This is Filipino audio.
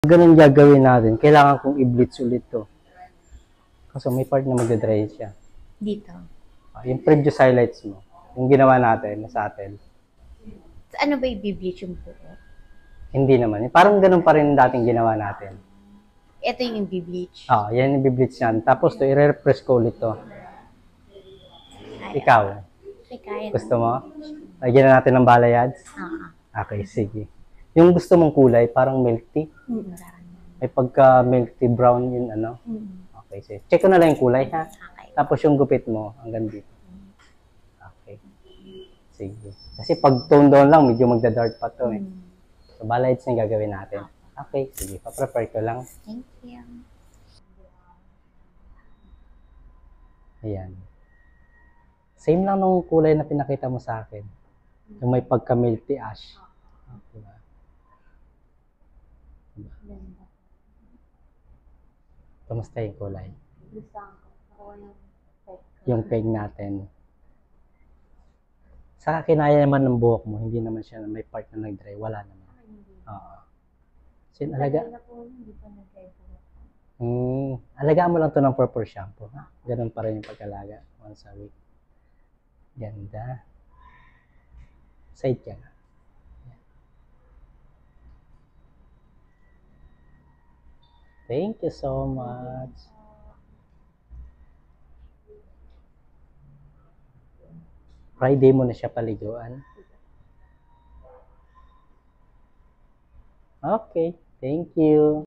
Ganun gagawin natin. Kailangan kong i-bleach ulit to. Kasi may part na magdadry siya. Dito. Yung previous highlights mo. Yung ginawa natin sa atin. Ano ba i-bleach yung buo? Hindi naman. Parang ganun pa rin dating ginawa natin. Ito yung i-bleach. Yan yung i-bleach yan. Tapos to, i-refresh ko ulit to. Ikaw, gusto mo? Lagyan na natin ng balayads? Okay, sige. Yung gusto mong kulay, parang milk tea. May pagka milk tea brown yun, ano? Okay, sige. Check ko na lang yung kulay, ha? Tapos yung gupit mo, hanggang dito. Okay. Sige. Kasi pag tone down lang, medyo magda-dark pa to, eh. So, balayads na yung gagawin natin. Okay, sige. Pa-prepare ko lang. Thank you. Ayan. Same lang nung kulay na pinakita mo sa akin. Yung may pagka milk tea ash. Diba? Kamusta yung kulay? Yung peg natin. Sa kinaya naman ng buhok mo, hindi naman siya may part na nag-dry. Wala naman. Oo. So, alagaan mo lang to ng proper shampoo. Ha? Ganun pa rin yung pag-alaga. Once a week. Ganda. Side ka na. Thank you so much. Friday mo na siya paliguan. Okay. Thank you.